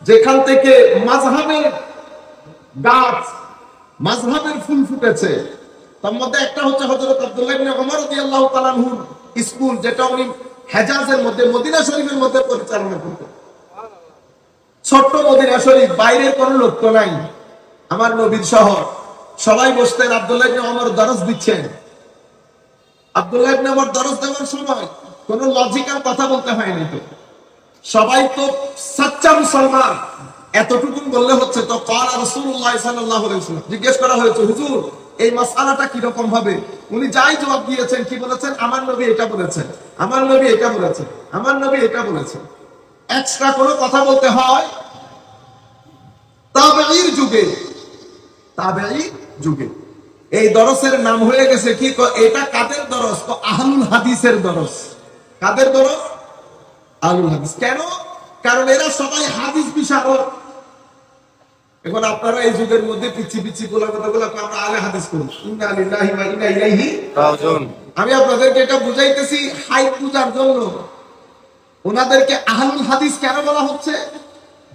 যেখান থেকে মাযহাবের গাছ, মাযহাবের ফুল ফুটেছে, তার মধ্যে একটা হচ্ছে হযরত আব্দুল্লাহ ইবনে ওমর রাদিয়াল্লাহু তাআলা আনহুর স্কুল, যেটা উনি হেজাজের মধ্যে মদিনা শরীফের মধ্যে পরিচালনা করতেন। ছোট্ট মদিনা শরীফ, বাইরের কোনো লোক তো নাই, আমার নবীর শহর। সবাই বসতেন, আব্দুল্লাহ ইবনে ওমর দরস দিচ্ছেন। আব্দুল্লাহ ইবনে ওমর দরস দেওয়ার সময় কোনো লজিক্যাল কথা বলতে হয়নি তো, সবাই তো সাচ্চা মুসলমান, এতটুকু বললে হচ্ছে তো। ক্বালা রাসূলুল্লাহ সাল্লাল্লাহু আলাইহি ওয়াসাল্লাম, জিজ্ঞেস করা হয়েছে হুজুর এই মাসআলাটা কি রকম হবে? উনি যাই জবাব দিয়েছেন, কি বলেছেন? আমার নবী এটা বলেছেন, আমার নবী এটা বলেছেন, আমার নবী এটা বলেছেন। এক্সট্রা কোনো কথা বলতে হয় তাবেঈর যুগে, তাবেঈ যুগে এই দরসের নাম হয়ে গেছে কি, এটা কাদের দরস? তো আহলুল হাদিসের দরস। কাদের দরস? আহলুল হাদিস। কেন? কারণ এরা সবাই হাদিস বিশারদ। এখন আপনারা এই যুগের মধ্যে পিচ্ছি পিচ্ছি গোলা কথাগুলো আমরা আলে হাদিস করি, ইন্না লিল্লাহি ওয়া ইন্না ইলাইহি রাজিউন। আমি আপনাদেরকে এটা বুঝাইতেছি হাইপ পূজার জন্য। ওনাদেরকে আহলুল হাদিস কেন বলা হচ্ছে?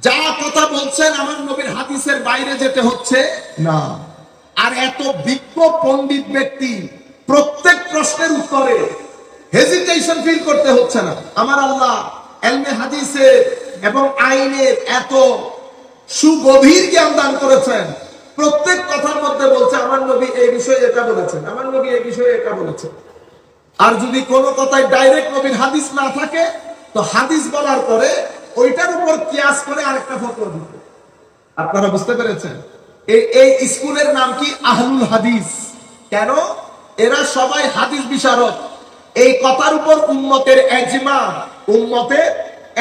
যা কথা বলছেন আমার নবীর হাদিসের বাইরে যেতে হচ্ছে না। আর এত বিজ্ঞ পণ্ডিত ব্যক্তি, প্রত্যেক প্রশ্নের উত্তরে হেজিটেশন ফিল করতে হচ্ছে না। আমার আল্লাহ ইলমে হাদিসে এবং আইনের এত সুগভীর জ্ঞান দান করেছেন, প্রত্যেক কথার মধ্যে বলছে আমার নবী এই বিষয়ে এটা বলেছেন, আমার নবী এই বিষয়ে এটা বলেছেন। আর যদি কোনো কথায় ডাইরেক্ট নবীর হাদিস না থাকে, তো হাদিস বলার পরে ওইটার উপর কিয়াস করে আরেকটা ফতোয়া দিতে। আপনারা বুঝতে পেরেছেন? এই স্কুলের নাম কি? আহলুল হাদিস। কেন? এরা সবাই হাদিস বিশারদ। এই কথার উপর উম্মতের এজমা, উম্মতের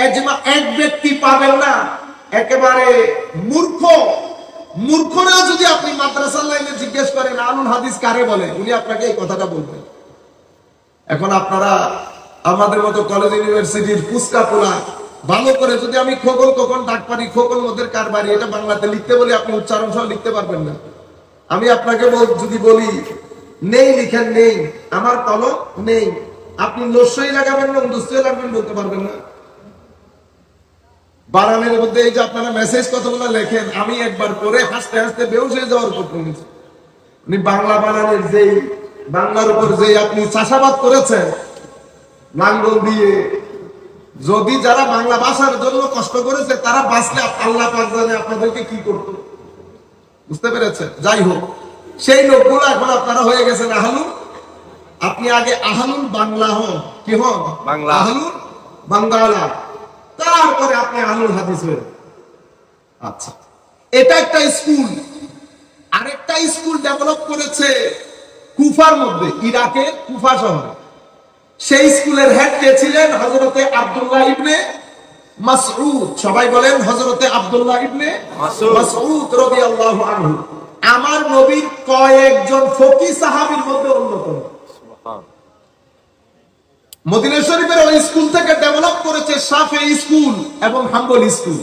এজমা। এক ব্যক্তি পাবেন না, একেবারে মূর্খ, মূর্খরা যদি আপনি মাদ্রাসার লাইনে জিজ্ঞেস করেন আহলুল হাদিস কারে বলে, উনি আপনাকে এই কথাটা বলবেন। এখন আপনারা আমাদের মতো কলেজ ইউনিভার্সিটির ফুসকা পোলা ভালো করে যদি আমি খোকন খোকন ডাক পারি, খোকন ওদের কার বাড়ি, এটা বাংলাতে লিখতে বলি, আপনি উচ্চারণ সহ লিখতে পারবেন না। আমি আপনাকে যদি বলি নেই লিখেন, নেই, আমার কলম নেই, আপনি লস্যই লাগাবেন না উন্দুস্তই লাগাবেন বলতে পারবেন না। বানানের মধ্যে এই যে আপনারা মেসেজ কতগুলো লেখেন, আমি একবার করে হাসতে হাসতে বেহুশ হয়ে যাওয়ার পর নিয়েছি। উনি বাংলা বানানের যেই, বাংলার উপর যেই আপনি চাষাবাদ করেছেন লাঙ্গল দিয়ে, যদি যারা বাংলা ভাষার জন্য কষ্ট করেছে তারা বাঁচলে আল্লাহ পাক জানে আপনাদেরকে কি করত। বুঝতে পেরেছেন? যাই হোক, সেই লোকগুলো এখন আপনারা হয়ে গেছেন আহলুল। আপনি আগে আহলুল বাংলা হন, কি হন? বাংলা, আহলুল বাংলা, তারপরে আপনি আহলুল হাদিস হন। আচ্ছা, এটা একটা স্কুল। আরেকটা স্কুল ডেভেলপ করেছে কুফার মধ্যে, ইরাকের কুফা শহরে। সেই স্কুলের হেড কে ছিলেন? হযরতে আব্দুল্লাহ ইবনে মাসউদ। সবাই বলেন হযরতে আব্দুল্লাহ ইবনে মাসউদ রাদিয়াল্লাহু আনহু। আমার নবীর কয়েকজন ফকিহ সাহাবীর মধ্যে অন্যতম। মদিনা শরীফের ওই স্কুল থেকে ডেভেলপ করেছে শাফিঈ স্কুল এবং হাম্বলি স্কুল।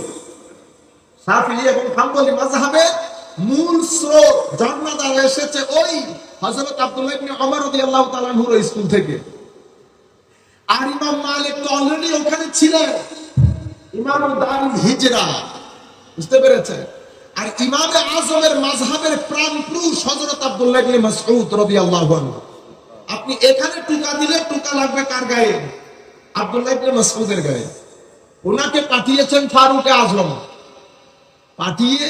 শাফিঈ এবং হাম্বলি মাযহাবের মূল স্রোত জন্মদান এসেছে ওই হযরত আব্দুল্লাহ ইবনে ওমর রাদিয়াল্লাহু তাআলা আনহুর স্কুল থেকে। আর ইমাম মালিক তো অলরেডি ওখানে ছিলেন, ইমাম দারুল হিজরা। বুঝতে পেরেছেন? আর ইমামে আজমের মাযহাবের প্রাণপুরুষ হযরত আব্দুল্লাহ ইবনে মাসউদ রাদিয়াল্লাহু আনহু। আপনি এখানে টুকা দিলে টুকা লাগবে কার গায়ে? আব্দুল্লাহ ইবনে মাসউদের গায়ে। ওনাকে পাঠিয়েছেন ফারুক আজম, পাঠিয়ে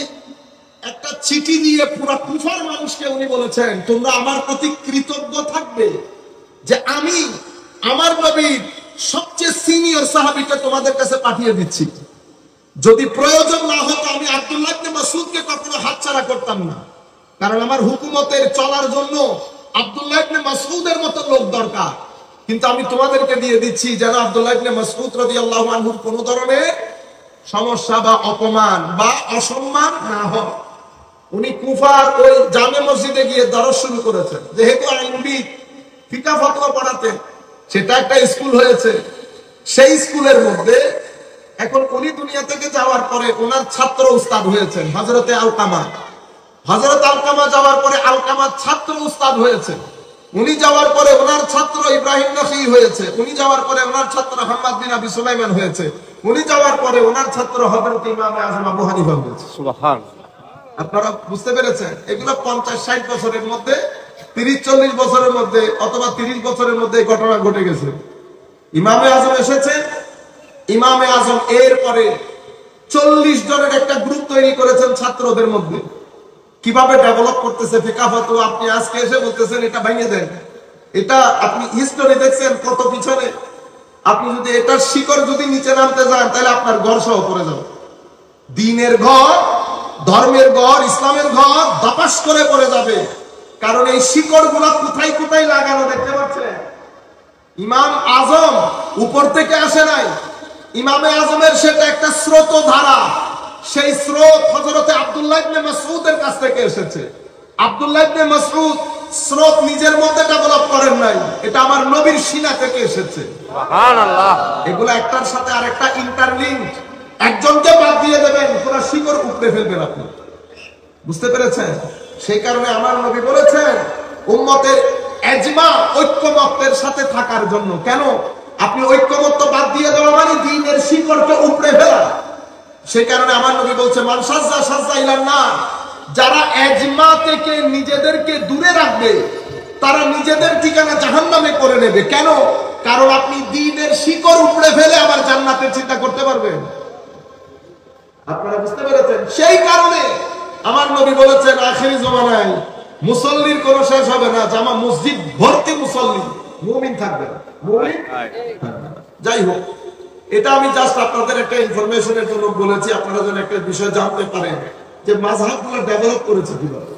একটা চিঠি দিয়ে পুরো কুফার মানুষকে উনি বলেছেন তোমরা আমার প্রতি কৃতজ্ঞ থাকবে যে আমি আমার নবীর সবচেয়ে সিনিয়র সাহাবীকে তোমাদের কাছে পাঠিয়ে দিচ্ছি। যদি প্রয়োজন না হতো আমি আব্দুল্লাহ ইবনে মাসউদকে কখনো হাতছাড়া করতাম না, কারণ আমার হুকুমতের চলার জন্য আব্দুল্লাহ ইবনে মাসউদের মতো লোক দরকার। কিন্তু আমি তোমাদেরকে দিয়ে দিচ্ছি যেন আব্দুল্লাহ ইবনে মাসউদ রাদিয়াল্লাহু আনহুর কোনো ধরনের সমস্যা বা অপমান বা অসম্মান না হয়। উনি কুফার ওই জামে মসজিদে গিয়ে দরস শুরু করেছেন, যেহেতু আইনবিদ, ফিকহ ফতোয়া পড়াতেন, সেটা একটা স্কুল হয়েছে। সেই স্কুলের মধ্যে এখন উনি দুনিয়া থেকে যাওয়ার পরে ওনার ছাত্র উস্তাদ হয়েছেন হযরতে আলকামা। হযরত আলকামা যাওয়ার পরে আলকামার ছাত্র উস্তাদ হয়েছে। উনি যাওয়ার পরে ওনার ছাত্র ইব্রাহিম নখী হয়েছে। উনি যাওয়ার পরে ওনার ছাত্র হাম্মাদ বিন আবি সুলাইমান হয়েছে। উনি যাওয়ার পরে ওনার ছাত্র হযরত ইমামে আযম আবু হানিফা হয়েছে। সুবহানাল্লাহ। আপনারা বুঝতে পেরেছেন? এগুলো 50-60 বছরের মধ্যে, 30-40 বছরের মধ্যে অথবা 30 বছরের মধ্যে এই ঘটনা ঘটে গেছে। ইমামে আযম এসেছে, ইমামে আযম এর পরে 40 জনের একটা গ্রুপ তৈরি করেছেন ছাত্রদের মধ্যে। কিভাবে ডেভেলপ করতেছে ফিকহ ফাতোয়া, আপনি আজকে এসে বলতেছেন এটা ভেঙে দেন। এটা আপনি হিস্টোরি দেখছেন কত পিছনে। আপনি যদি এটার শিকড় যদি নিচে নামতে যান তাহলে আপনার ঘর সহ পড়ে যাবে। দ্বীনের ঘর, ধর্মের ঘর, ইসলামের ঘর দাপাস করে পড়ে যাবে। কারণ এই শিকড়গুলো কোথায় কোথায় লাগানো দেখতে পাচ্ছেন। ইমাম আজম উপর থেকে আসে নাই, ইমামে আজমের সেটা একটা স্রোত ধারা। সেই স্রোত হযরতে আব্দুল্লাহ ইবনে মাসউদের কাছ থেকে এসেছে। আব্দুল্লাহ ইবনে মাসউদ স্রোত নিজের মধ্যে ডেভেলপ করেন নাই, এটা আমার নবীর সিনা থেকে এসেছে। সুবহানাল্লাহ। এগুলো একটার সাথে আরেকটা ইন্টারলিংক। একজনকে বাদ দিয়ে দেবেন, পুরো শিকড় উপড়ে ফেলবেন আপনি। বুঝতে পেরেছেন? সেই কারণে আমার নবী বলেছেন উম্মতের ইজমা, ঐক্যমত্যের সাথে থাকার জন্য। কেন? আপনি ঐক্যমত্য বাদ দিয়ে দেওয়া মানে দ্বীনের শিকড়কে উপড়ে ফেলা। সেই কারণে আমার নবী বলছে মান সাজ্জা সাজ্জা ইলান নার, যারা ইজমা থেকে নিজেদেরকে দূরে রাখবে তারা নিজেদের ঠিকানা জাহান্নামে করে নেবে। কেন? কারণ আপনি দ্বীনের শিকড় উপড়ে ফেলে আবার জান্নাতের চিন্তা করতে পারবেন। আপনারা বুঝতে পেরেছেন? সেই কারণে আমার নবী বলেছেন আখিরি জমানায় মুসল্লির কোনো শেষ হবে না, জামা মসজিদ ভর্তি মুসল্লি, মুমিন থাকবে না। মুমিন? যাই হোক, এটা আমি জাস্ট আপনাদের একটা ইনফরমেশনের জন্য বলেছি, আপনারা যেন একটা বিষয় জানতে পারেন যে মাযহাবগুলো ডেভেলপ করেছে কিভাবে।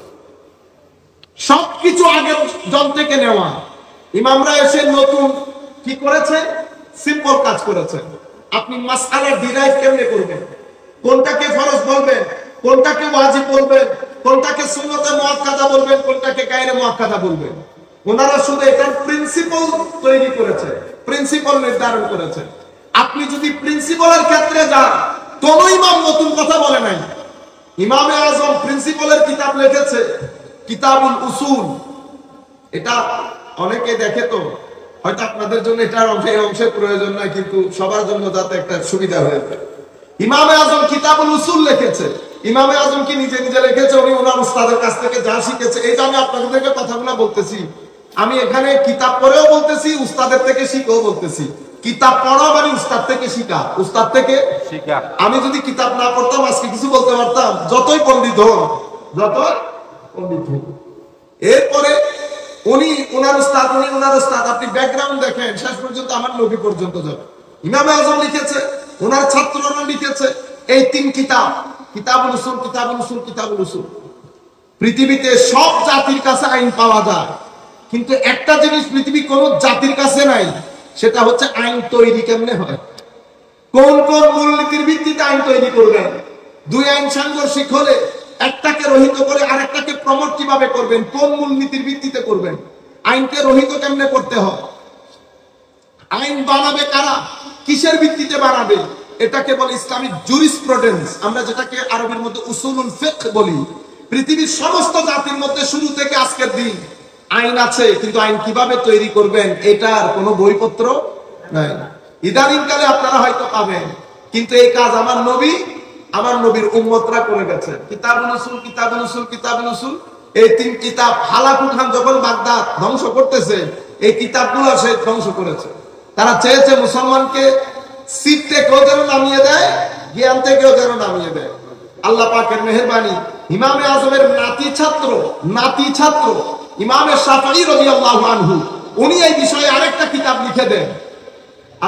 সবকিছু আগের জন থেকে নেওয়া। ইমামরা এসে নতুন কি করেছে? সিম্পল কাজ করেছে। আপনি মাসআলা ডিরাইভ কেমনে করবেন, কোনটাকে ফরজ বলবেন, কোনটাকে ওয়াজিব বলবেন, কোনটাকে সুন্নতে মুআক্কাদা বলবেন, কোনটাকে গায়রে মুআক্কাদা বলবেন, ওনারা শুধু এটার প্রিন্সিপাল তৈরি করেছে, প্রিন্সিপাল নির্ধারণ করেছে। আপনি যদি প্রিন্সিপালের ক্ষেত্রে যান, কোন ইমাম নতুন কথা বলে নাই। ইমামে আজম প্রিন্সিপালের কিতাব লিখেছে, কিতাবুল উসুল। এটা অনেকে দেখে, তো হয়তো আপনাদের জন্য এটার অংশের প্রয়োজন নাই, কিন্তু সবার জন্য যাতে একটা সুবিধা হয়ে যায়। ইমামে আজম কিতাবুল উসুল লিখেছে। ইমামে আজম কি নিজে নিজে লিখেছে? উনি ওনার উস্তাদের কাছ থেকে যা শিখেছে। এই যে আমি আপনাদেরকে কথাগুলো বলতেছি, আমি এখানে কিতাব পড়েও বলতেছি, উস্তাদের থেকে শিখেও বলতেছি। কিতাব পড়া মানে উস্তাদ থেকে শিখা, উস্তাদ থেকে শিখা। আমি যদি কিতাব না পড়তাম আজকে কিছু বলতে পারতাম? যতই পণ্ডিত হন, যতই পণ্ডিত হন। এরপরে উনি ওনার উস্তাদ, উনি ওনার উস্তাদ। আপনি ব্যাকগ্রাউন্ড দেখেন, শেষ পর্যন্ত আমার নবী পর্যন্ত যাবে। ইমামে আজম লিখেছে, ওনার ছাত্ররা লিখেছে এই 3 কিতাব, কিতাবুল উসুল, কিতাবুল উসুল, কিতাবুল উসুল। পৃথিবীতে সব জাতির কাছে আইন পাওয়া যায়, কিন্তু একটা জিনিস পৃথিবী কোন জাতির কাছে নাই, সেটা হচ্ছে আইন তৈরি কেমনে হয়, কোন কোন মূলনীতির ভিত্তিতে আইন তৈরি করবেন। দুই আইন সাংঘর্ষিক হলে একটাকে রহিত করে আরেকটাকে প্রমোট কিভাবে করবেন, কোন মূলনীতির ভিত্তিতে করবেন, আইনকে রহিত কেমনে করতে হয়, আইন বানাবে কারা, কিসের ভিত্তিতে বানাবে, এটাকে বলে ইসলামিক জুরিসপ্রুডেন্স, আমরা যেটাকে আরবির মধ্যে উসুলুল ফিকহ বলি। পৃথিবীর সমস্ত জাতির মধ্যে শুরু থেকে আজকের দিন আইন আছে, কিন্তু আইন কিভাবে তৈরি করবেন এটার কোনো বইপত্র নাই। ইদানিং কালে আপনারা হয়তো পাবেন, কিন্তু এই কাজ আমার নবী, আমার নবীর উম্মতরা করে গেছে। কিতাবুল উসুল, কিতাবুল উসুল, কিতাবুল উসুল, এই 3 কিতাব হালাকু খান যখন বাগদাদ ধ্বংস করতেছে, এই কিতাবগুলো সে ধ্বংস করেছে। তারা চেয়েছে মুসলমানকে সিট থেকেও যেন নামিয়ে দেয়, জ্ঞান থেকেও যেন নামিয়ে দেয়। আল্লাহ পাকের মেহেরবানি, ইমামে আজমের নাতি ছাত্র ইমামে শাফিঈ রাদিয়াল্লাহু আনহু, উনি এই বিষয়ে আরেকটা কিতাব লিখে দেন।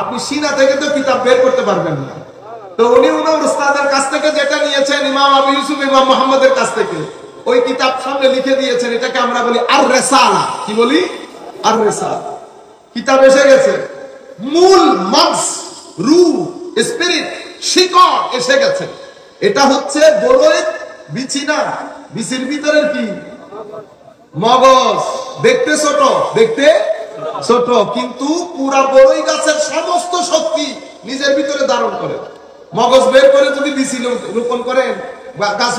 আপনি সিনা থেকে তো কিতাব বের করতে পারবেন না, তো উনি ওনার উস্তাদের কাছ থেকে যেটা নিয়েছেন, ইমাম আবু ইউসুফ, ইমাম মুহাম্মদের কাছ থেকে, ওই কিতাব সামনে লিখে দিয়েছেন। এটাকে আমরা বলি আর রিসালা। কি বলি? আর রিসালা। কিতাব এসে গেছে, মূল মগজ, রূহ, স্পিরিট, শিকড় এসে গেছে। এটা হচ্ছে বড়ই বিচি না, বিচির ভিতরের কি মগজ। দেখতে ছোট, কিন্তু পুরা বড়ই গাছের সমস্ত শক্তি নিজের ভিতরে ধারণ করে। মগজ বের করে যদি বিচি রোপণ করেন, গাছ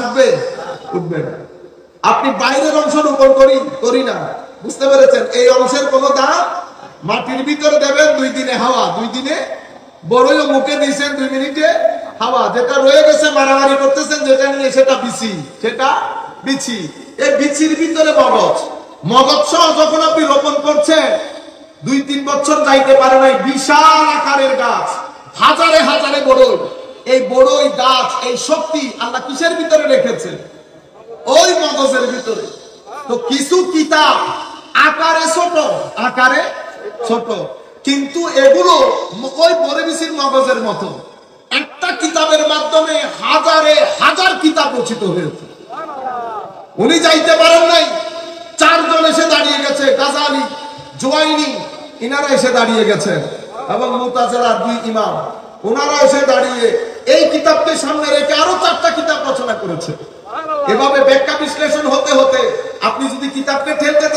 উঠবে না। আপনি বাইরের অংশ রোপণ করি না, বুঝতে পেরেছেন? এই অংশের কোনো দাম, মাটির ভিতরে দেবেন 2 দিনে হাওয়া, 2 দিনে বড়ইও মুখে দিয়েছেন 2 মিনিটে হাওয়া, যেটা রয়ে গেছে মারামারি করতেছেন যেটা নিয়ে, সেটা বিচি, সেটা বিচি। এই বিচির ভিতরে মগজ, মগজ সহ যখন আপনি রোপণ করছেন 2-3 বছর যাইতে পারে নাই, বিশাল আকারের গাছ, হাজারে হাজারে বড়ই। এই বড়ই গাছ, এই শক্তি আল্লাহ কিসের ভিতরে রেখেছে? ওই মগজের ভিতরে। তো কিছু কিতাব আকারে ছোট, আকারে ছোট, কিন্তু এগুলো ওই পরিবেশির মগজের মতো। একটা কিতাবের মাধ্যমে হাজারে হাজার কিতাব রচিত হয়েছে। উনি যাইতে পারেন নাই, 4 জন এসে দাঁড়িয়ে গেছে, গাজালি, জুয়াইনি, ইনারা এসে দাঁড়িয়ে গেছেন, এবং মুতাজিলার 2 ইমাম, ওনারা এসে দাঁড়িয়ে এই কিতাবকে সামনে রেখে আরো 4টা কিতাব রচনা করেছে। এভাবে ব্যাখ্যা বিশ্লেষণ হতে হতে আপনি যদি কিতাবকে ঠেলতে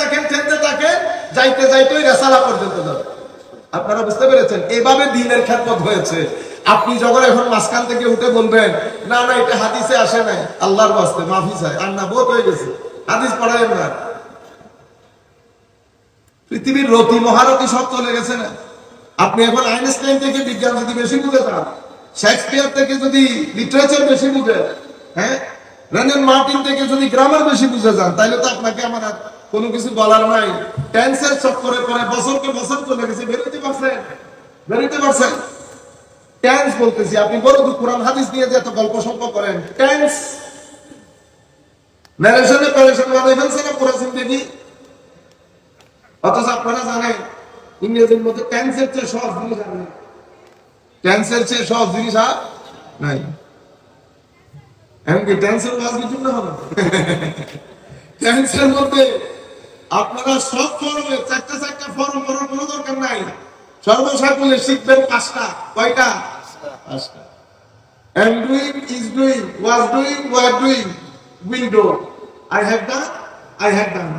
থাকেন যাইতে যাইতে ওই রেসালা পর্যন্ত যাবে। আপনারা বুঝতে পেরেছেন? এভাবে দ্বীনের খেদমত হয়েছে। আপনি যখন এখন মাঝখান থেকে উঠে বলবেন না না এটা হাদিসে আসে নাই, আল্লাহর ওয়াস্তে মাফি চাই, আর না বহুত হয়ে গেছে, হাদিস পড়ায়েন না। পৃথিবীর রতি মহারথী সব চলে গেছে না। আপনি এখন আইনস্টাইন থেকে বিজ্ঞান যদি বেশি বুঝে যান, শেক্সপিয়ার থেকে যদি লিটারেচার বেশি বুঝে, হ্যাঁ, রেনেন মার্টিন থেকে যদি গ্রামার বেশি বুঝে যান, তাহলে তো আপনাকে আমার কোনো কিছু বলার নাই। টেন্সের চক্করে পরে বছরকে বছর চলে গেছে, বেরোতে পারছেন? টেন্স বলতেছি, আপনি বড় কোরআন হাদিস নিয়ে যে এত গল্প সল্প করেন, টেন্স ন্যারেশনে প্যারেশন বানাই ফেলছে না পুরো জিন্দেগি। অথচ আপনারা জানেন ইংরেজির মধ্যে টেন্সের চেয়ে সহজ জিনিস আর নেই, টেন্সের চেয়ে সহজ জিনিস আর নাই। এমনকি টেন্সের ওয়াজ কিছু না হবে, টেন্সের মধ্যে আপনারা সব ফর্মে 4টা ফর্ম করার কোনো দরকার নাই। সর্বসাকুল্যে শিখবেন 5টা। কয়টা? 5টা। am doing, is doing, was doing, were doing, will do, I have done,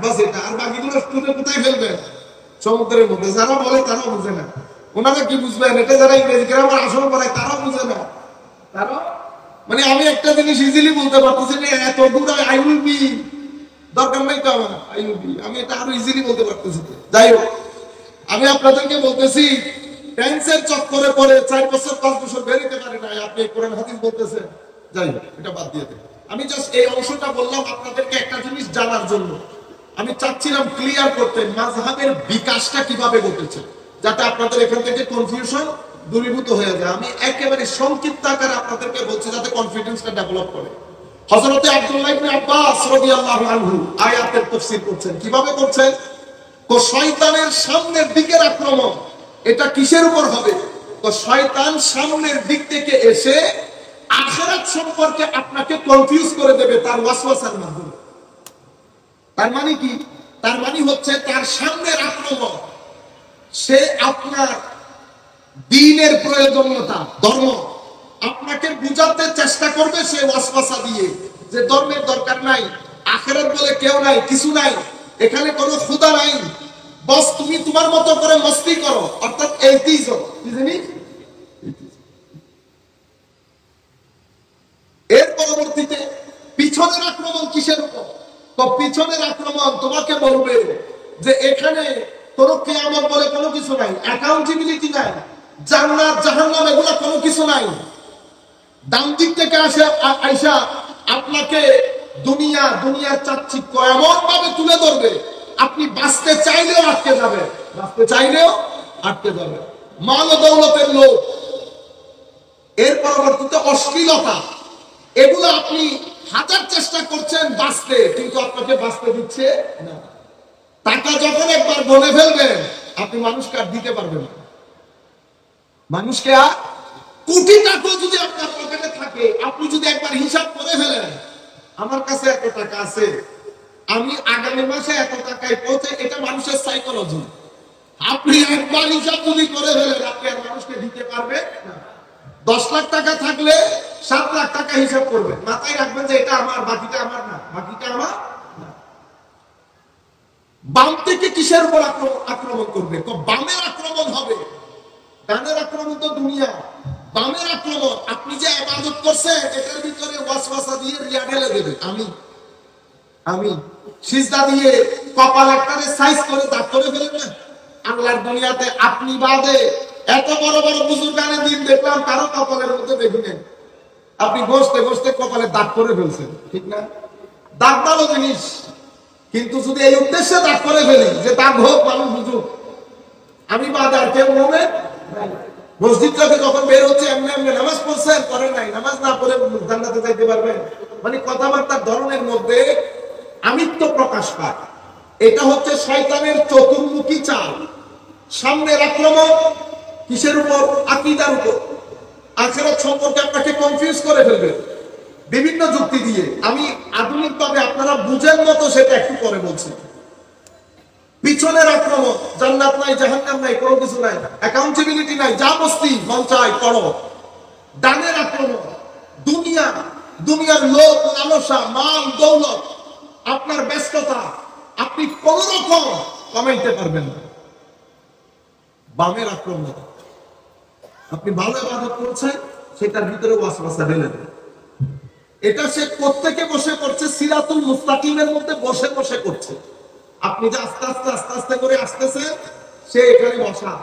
বাস এটা। আর বাকিগুলো স্টুডেন্ট কোথায় ফেলবেন? সমুদ্রের মধ্যে। যারা বলে তারাও বুঝে না, ওনারা কি বুঝবেন? এটা যারা ইংরেজি গ্রামার আসল পড়ায় তারাও বুঝে না। তারা মানে আমি একটা জিনিস ইজিলি বলতে পারতেছি না, এত দূর আই উইল বি, দরকার নাই তো আমার আই উইল বি, আমি এটা আরো ইজিলি বলতে পারতেছি। যাই হোক, আমি আপনাদেরকে বলতেছি টেন্সের চক্করে পরে 4 বছর 5 বছর বেরোতে পারে না, আপনি কোরআন হাদিস বলতেছেন। যাই হোক, এটা বাদ দিয়ে দেন। আমি জাস্ট এই অংশটা বললাম আপনাদেরকে একটা জিনিস জানার জন্য। আমি চাচ্ছিলাম ক্লিয়ার করতে মাযহাবের বিকাশটা কিভাবে ঘটেছে, যাতে আপনাদের এখান থেকে কনফিউশন দূরীভূত হয়ে যায়। আমি একেবারে সংক্ষিপ্ত আকারে আপনাদেরকে বলছি যাতে কনফিডেন্সটা ডেভেলপ করে। হযরত আব্দুল্লাহ ইবনে আব্বাস রাদিয়াল্লাহু আনহু আয়াতের তাফসীর করছেন। কিভাবে করছেন? তো শয়তানের সামনের দিকের আক্রমণ এটা কিসের উপর হবে? তো শয়তান সামনের দিক থেকে এসে আখিরাত সম্পর্কে আপনাকে কনফিউজ করে দেবে তার ওয়াসওয়াসার মাধ্যমে। তার মানে কি? তার মানে হচ্ছে তার সামনের আক্রমণ, সে আপনার দ্বীনের প্রয়োজনীয়তা, ধর্ম আপনাকে বুঝাতে চেষ্টা করবে সে ওয়াসওয়াসা দিয়ে, যে ধর্মের দরকার নাই, আখিরাত বলে কেউ নাই, কিছু নাই, এখানে কোনো খোদা নাই, বস তুমি তোমার মতো করে মস্তি করো, অর্থাৎ এথিজম। কি জানিস? এর পরবর্তীতে পিছনের আক্রমণ কিসের উপর? তো পিছনের আক্রমণ তোমাকে বলবে যে এখানে কোনো কিয়ামত বলে কোনো কিছু নাই, অ্যাকাউন্টেবিলিটি নাই, জান্নাত জাহান্নাম এগুলো কোনো কিছু নাই। ডান দিক থেকে আসে আয়সা আপনাকে দুনিয়ার চাকচিক্য এমন ভাবে তুলে ধরবে, আপনি বাঁচতে চাইলেও আটকে যাবে, মাল ও দৌলতের লোভ, এর পরবর্তীতে অশ্লীলতা, এগুলো আপনি হাজার চেষ্টা করছেন বাঁচতে, কিন্তু আপনাকে বাঁচতে দিচ্ছে না। টাকা যখন একবার বলে ফেলবেন আপনি মানুষকে আর দিতে পারবেন না। মানুষকে আর কোটি টাকা যদি আপনার পকেটে থাকে, আপনি যদি একবার হিসাব করে ফেলেন আমার কাছে এত টাকা আছে, আমি আগামী মাসে এত টাকায় পৌঁছে, এটা মানুষের সাইকোলজি। আপনি একবার হিসাব যদি করে ফেলেন আপনি আর মানুষকে দিতে পারবেন না। 10 লাখ টাকা থাকলে 7 লাখ টাকা হিসাব করবেন, মাথায় রাখবেন যে এটা আমার, বাকিটা আমার না, বাকিটা আমার না। বাম থেকে কিসের উপর আক্রমণ করবে? তো বামের আক্রমণ হবে। ডানের আক্রমণ তো দুনিয়া, বামের আক্রমণ আপনি যে ইবাদত করছেন এটার ভিতরে ওয়াসওয়াসা দিয়ে রিয়া ঢেলে দেবে। আমি সিজদা দিয়ে কপাল একটারে সাইজ করে দাগ করে ফেলেন না। আল্লাহর দুনিয়াতে আপনি বাদে এত বড় বড় বুজুর্গানের দিন দেখলাম কারো কপালের মধ্যে দেখলেন আপনি বসতে বসতে কপালে দাগ করে ফেলছেন, ঠিক না? দাগ ভালো জিনিস, কিন্তু যদি এই উদ্দেশ্যে দাগ করে ফেলি যে দাগ হোক, মানুষ বুঝুক আমি বাদ, আর কেউ মনে মসজিদ থেকে যখন বের হচ্ছে এমনি এমনি নামাজ পড়ছেন, করেন নাই, নামাজ না পড়ে জান্নাতে যাইতে পারবেন, মানে কথাবার্তার ধরনের মধ্যে আমিত্ব প্রকাশ পায়। এটা হচ্ছে শয়তানের চতুর্মুখী চাল। সামনের আক্রমণ কিসের উপর? আকীদার উপর। আখিরাত সম্পর্কে আপনাকে কনফিউজ করে ফেলবে বিভিন্ন যুক্তি দিয়ে। আমি আধুনিকভাবে আপনারা বুঝেন মতো সেটা একটু পরে বলছি। পিছনের আক্রমণ, জান্নাত নাই, জাহান্নাম নাই, কোনো কিছু নাই, অ্যাকাউন্টেবিলিটি নাই, যা বস্তি মন চাই করো। ডানের আক্রমণ, দুনিয়া, দুনিয়ার লোভ, লালসা, মাল, দৌলত, আপনার ব্যস্ততা, আপনি কোন রকম কমাইতে পারবেন না। বামের আক্রমণ, আপনি ভালো ইবাদত করছেন, সেটার ভিতরে ওয়াসওয়াসা ঢেলে দেন। এটা সে প্রত্যেকে বসে করছে, সিরাতুল মুস্তাকিমের মধ্যে বসে বসে করছে। আপনি যে আস্তে আস্তে আস্তে আস্তে করে আসতেছে, সে এখানে বসা।